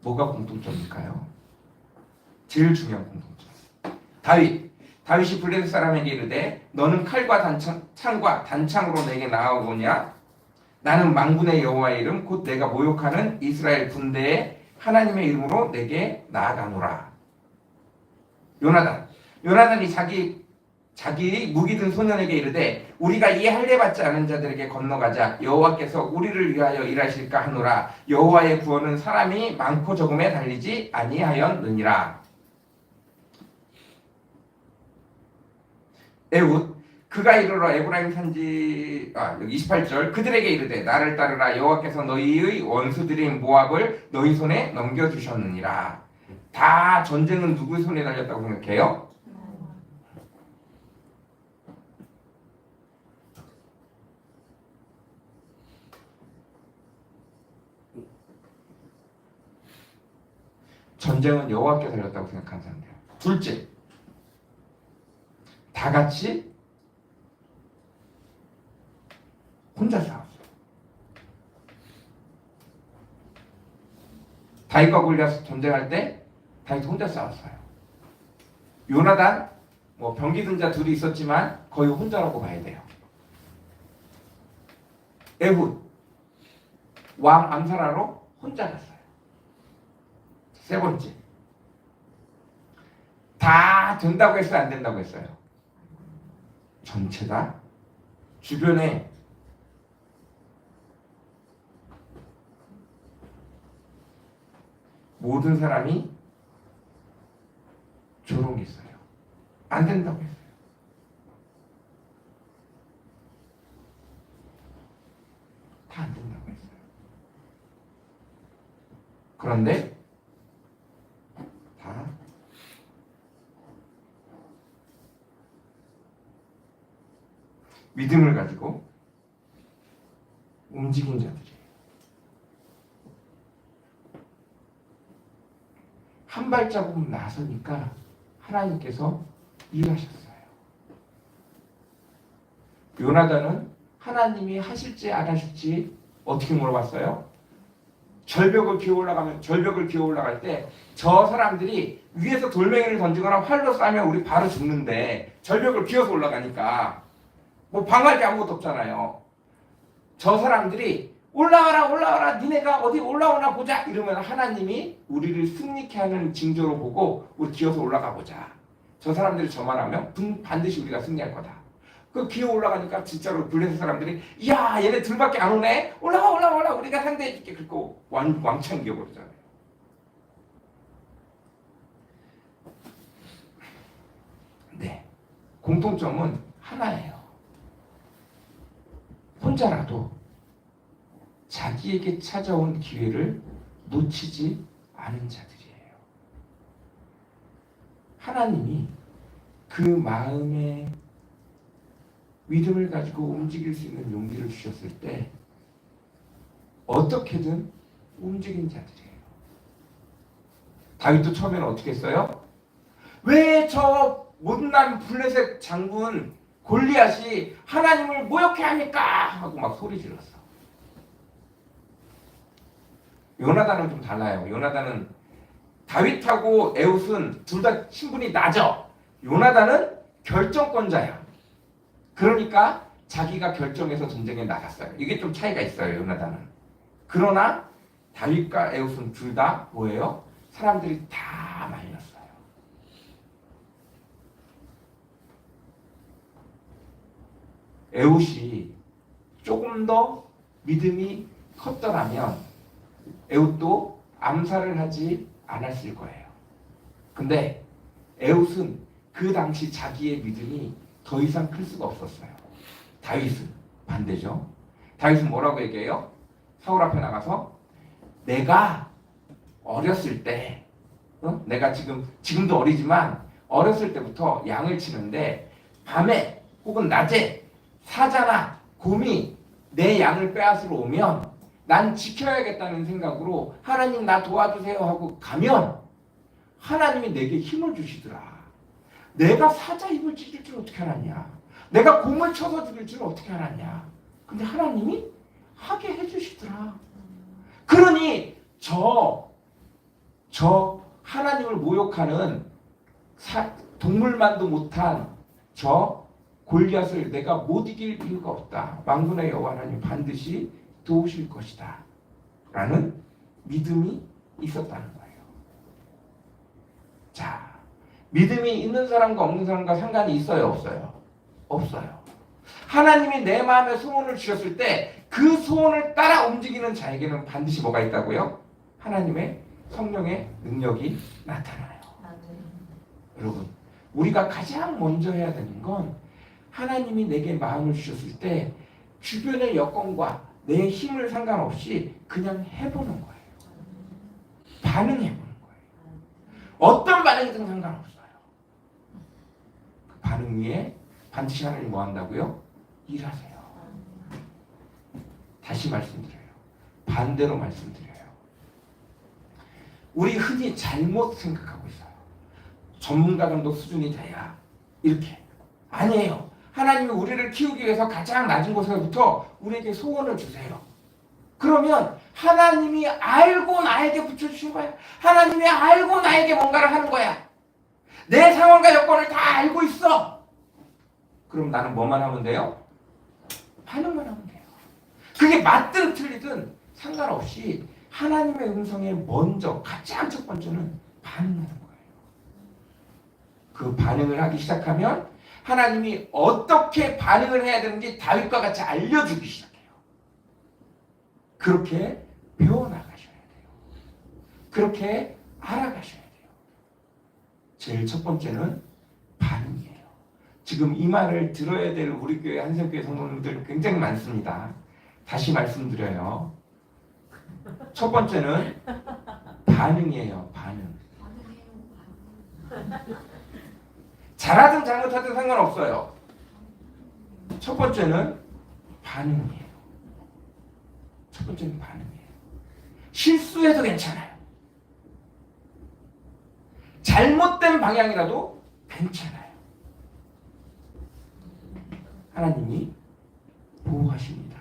뭐가 공통점일까요? 제일 중요한 공통점. 다윗이 블레셋 사람에게 이르되 너는 칼과 창과 단창으로 내게 나아오냐? 나는 만군의 여호와의 이름 곧 내가 모욕하는 이스라엘 군대의 하나님의 이름으로 내게 나아가노라. 요나단이 자기 무기 든 소년에게 이르되 우리가 이 할례 받지 않은 자들에게 건너가자. 여호와께서 우리를 위하여 일하실까 하노라. 여호와의 구원은 사람이 많고 적음에 달리지 아니하였느니라. 에훗 그가 이르러 에브라임 산지 여기 28절 그들에게 이르되 나를 따르라. 여호와께서 너희의 원수들인 모압을 너희 손에 넘겨주셨느니라. 다 전쟁은 누구의 손에 달렸다고 생각해요? 전쟁은 여호와께 달렸다고 생각하는 사람들. 둘째, 다 같이 혼자 싸웠어요. 다윗과 골리앗 전쟁할 때 다윗 혼자 싸웠어요. 요나단 병기 든 자 둘이 있었지만 거의 혼자라고 봐야 돼요. 에훗 왕 암살하러 혼자 갔어요. 세 번째, 다 된다고 했어요? 안 된다고 했어요? 전체 다 주변에 모든 사람이 조롱했어요. 안 된다고 했어요. 다 안 된다고 했어요. 그런데 다 믿음을 가지고 움직인 자들이에요. 한 발자국 나서니까 하나님께서 일하셨어요. 요나단은 하나님이 하실지 안 하실지 어떻게 물어봤어요? 절벽을 기어 올라갈 때 저 사람들이 위에서 돌멩이를 던지거나 활로 쏴면 우리 바로 죽는데 절벽을 기어서 올라가니까 뭐 방할 게 아무것도 없잖아요. 저 사람들이 올라와라 니네가 어디 올라오나 보자 이러면 하나님이 우리를 승리케 하는 징조로 보고 우리 기어서 올라가 보자. 저 사람들이 저만 하면 반드시 우리가 승리할 거다. 그 기어 올라가니까 진짜로 블레셋 사람들이 야 얘네 둘밖에 안 오네 올라가 우리가 상대해줄게 그리고 왕창 기어버리잖아요. 네, 공통점은 하나예요. 혼자라도 자기에게 찾아온 기회를 놓치지 않은 자들이에요. 하나님이 그 마음에 믿음을 가지고 움직일 수 있는 용기를 주셨을 때 어떻게든 움직인 자들이에요. 다윗도 처음에는 어떻게 했어요? 왜 저 못난 블레셋 장군 골리앗이 하나님을 모욕해 합니까? 하고 막 소리 질렀어. 요나단은 좀 달라요. 요나단은 다윗하고 에훗은 둘 다 신분이 낮아. 요나단은 결정권자야. 그러니까 자기가 결정해서 전쟁에 나갔어요. 이게 좀 차이가 있어요. 요나단은. 그러나 다윗과 에훗은 둘 다 뭐예요? 사람들이 다 말렸어요. 에훗이 조금 더 믿음이 컸더라면 에훗도 암살을 하지 않았을 거예요. 근데 에훗은 그 당시 자기의 믿음이 더 이상 클 수가 없었어요. 다윗은 반대죠. 다윗은 뭐라고 얘기해요? 사울 앞에 나가서 내가 어렸을 때 내가 지금도 어리지만 어렸을 때부터 양을 치는데 밤에 혹은 낮에 사자나 곰이 내 양을 빼앗으러 오면 난 지켜야겠다는 생각으로 하나님 나 도와주세요 하고 가면 하나님이 내게 힘을 주시더라. 내가 사자 입을 찢을 줄 어떻게 알았냐? 내가 곰을 쳐서 죽일 줄 어떻게 알았냐? 근데 하나님이 하게 해주시더라. 그러니 저 하나님을 모욕하는 동물만도 못한 저 골리앗을 내가 못 이길 이유가 없다. 만군의 여호와 하나님 반드시 도우실 것이다. 라는 믿음이 있었다는 거예요. 자, 믿음이 있는 사람과 없는 사람과 상관이 있어요? 없어요? 없어요. 하나님이 내 마음에 소원을 주셨을 때 그 소원을 따라 움직이는 자에게는 반드시 뭐가 있다고요? 하나님의 성령의 능력이 나타나요. 여러분, 우리가 가장 먼저 해야 되는 건 하나님이 내게 마음을 주셨을 때 주변의 여건과 내 힘을 상관없이 그냥 해보는 거예요. 반응해보는 거예요. 어떤 반응이든 상관없어요. 그 반응 위에 반드시 하나님 뭐 한다고요? 일하세요. 다시 말씀드려요. 반대로 말씀드려요. 우리 흔히 잘못 생각하고 있어요. 전문가 정도 수준이 돼야 이렇게. 아니에요. 하나님이 우리를 키우기 위해서 가장 낮은 곳에서부터 우리에게 소원을 주세요. 그러면 하나님이 알고 나에게 붙여주신 거야. 하나님이 알고 나에게 뭔가를 하는 거야. 내 상황과 여건을 다 알고 있어. 그럼 나는 뭐만 하면 돼요? 반응만 하면 돼요. 그게 맞든 틀리든 상관없이 하나님의 음성에 먼저 가장 첫 번째는 반응하는 거예요. 그 반응을 하기 시작하면 하나님이 어떻게 반응을 해야 되는지 다윗과 같이 알려주기 시작해요. 그렇게 배워나가셔야 돼요. 그렇게 알아가셔야 돼요. 제일 첫 번째는 반응이에요. 지금 이 말을 들어야 될 우리 교회 한샘교회 성도님들 굉장히 많습니다. 다시 말씀드려요. 첫 번째는 반응이에요. 반응. 잘하든 잘못하든 상관없어요. 첫 번째는 반응이에요. 첫 번째는 반응이에요. 실수해도 괜찮아요. 잘못된 방향이라도 괜찮아요. 하나님이 보호하십니다.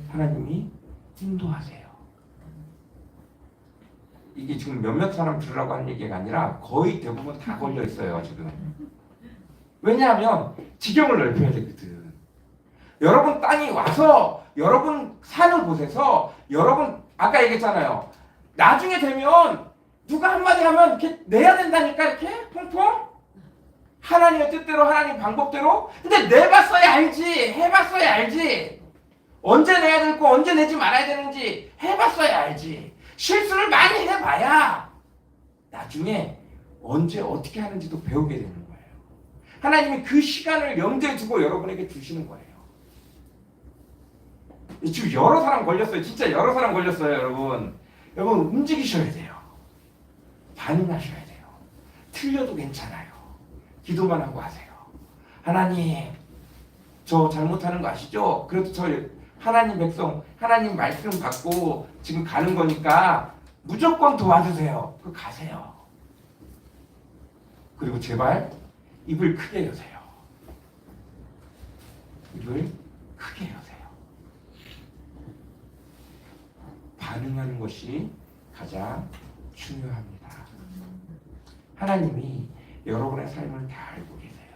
하나님이 인도하세요. 이게 지금 몇몇 사람 들으라고 하는 얘기가 아니라 거의 대부분 다 걸려 있어요, 지금. 왜냐하면 지경을 넓혀야 되거든. 여러분 땅이 와서 여러분 사는 곳에서 여러분 아까 얘기했잖아요. 나중에 되면 누가 한마디 하면 이렇게 내야 된다니까 이렇게 퐁퐁 하나님의 뜻대로 하나님 방법대로. 근데 내봤어야 알지. 해봤어야 알지. 언제 내야 될 거 언제 내지 말아야 되는지 해봤어야 알지. 실수를 많이 해봐야 나중에 언제 어떻게 하는지도 배우게 되는 거예요. 하나님이 그 시간을 염두에 두고 여러분에게 주시는 거예요. 지금 여러 사람 걸렸어요. 진짜 여러 사람 걸렸어요, 여러분. 여러분 움직이셔야 돼요. 반응하셔야 돼요. 틀려도 괜찮아요. 기도만 하고 하세요. 하나님, 저 잘못하는 거 아시죠? 그래도 저 하나님 백성, 하나님 말씀 받고 지금 가는 거니까 무조건 도와주세요. 그 가세요. 그리고 제발 입을 크게 여세요. 입을 크게 여세요. 반응하는 것이 가장 중요합니다. 하나님이 여러분의 삶을 다 알고 계세요.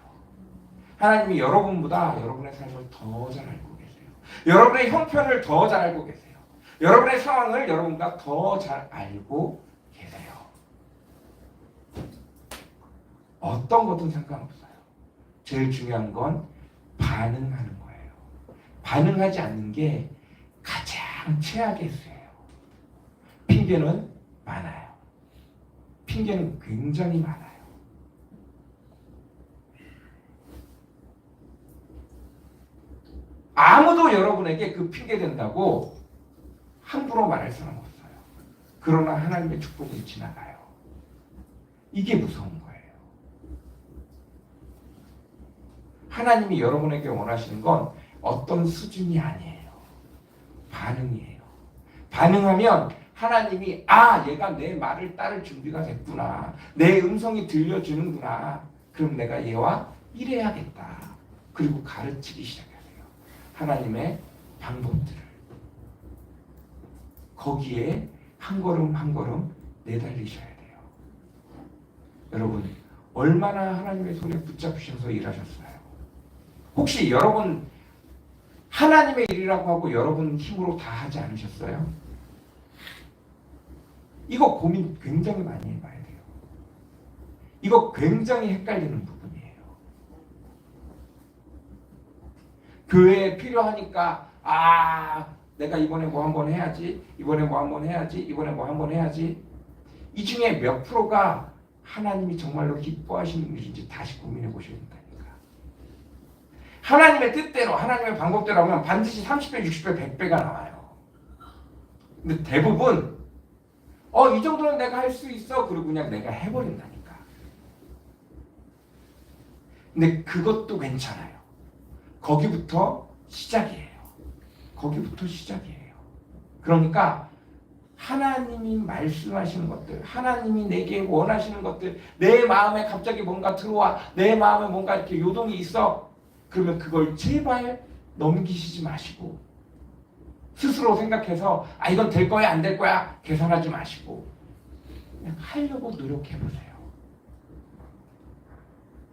하나님이 여러분보다 여러분의 삶을 더 잘 알고 계세요. 여러분의 형편을 더 잘 알고 계세요. 여러분의 상황을 여러분과 더 잘 알고 계세요. 어떤 것든 상관없어요. 제일 중요한 건 반응하는 거예요. 반응하지 않는 게 가장 최악의 수예요. 핑계는 많아요. 핑계는 굉장히 많아요. 아무도 여러분에게 그 핑계 된다고 함부로 말할 사람 없어요. 그러나 하나님의 축복이 지나가요. 이게 무서운 거예요. 하나님이 여러분에게 원하시는 건 어떤 수준이 아니에요. 반응이에요. 반응하면 하나님이 얘가 내 말을 따를 준비가 됐구나. 내 음성이 들려주는구나. 그럼 내가 얘와 이래야겠다. 그리고 가르치기 시작해요. 하나님의 방법들을. 거기에 한 걸음 한 걸음 내달리셔야 돼요. 여러분 얼마나 하나님의 손에 붙잡히셔서 일하셨어요? 혹시 여러분 하나님의 일이라고 하고 여러분 힘으로 다 하지 않으셨어요? 이거 고민 굉장히 많이 해봐야 돼요. 이거 굉장히 헷갈리는 부분이에요. 교회에 필요하니까 내가 이번에 뭐 한번 해야지, 이번에 뭐 한번 해야지, 이번에 뭐 한번 해야지. 이 중에 몇 프로가 하나님이 정말로 기뻐하시는 것인지 다시 고민해 보셔야 된다니까. 하나님의 뜻대로, 하나님의 방법대로 하면 반드시 30배, 60배, 100배가 나와요. 근데 대부분 이 정도는 내가 할 수 있어. 그리고 그냥 내가 해버린다니까. 근데 그것도 괜찮아요. 거기부터 시작이에요. 거기부터 시작이에요. 그러니까 하나님이 말씀하시는 것들, 하나님이 내게 원하시는 것들, 내 마음에 갑자기 뭔가 들어와, 내 마음에 뭔가 이렇게 요동이 있어. 그러면 그걸 제발 넘기시지 마시고 스스로 생각해서 이건 될 거야 안 될 거야 계산하지 마시고 그냥 하려고 노력해보세요.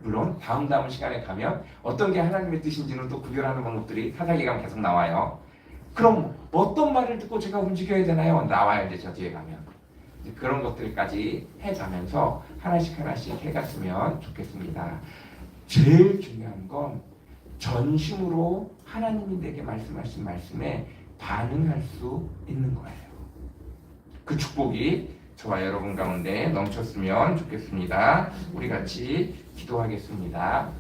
물론 다음 시간에 가면 어떤 게 하나님의 뜻인지는 또 구별하는 방법들이 사사기 가면 계속 나와요. 그럼 어떤 말을 듣고 제가 움직여야 되나요? 나와요. 이제 저 뒤에 가면 이제 그런 것들까지 해가면서 하나씩 해갔으면 좋겠습니다. 제일 중요한 건 전심으로 하나님이 내게 말씀하신 말씀에 반응할 수 있는 거예요. 그 축복이 저와 여러분 가운데 넘쳤으면 좋겠습니다. 우리 같이 기도하겠습니다.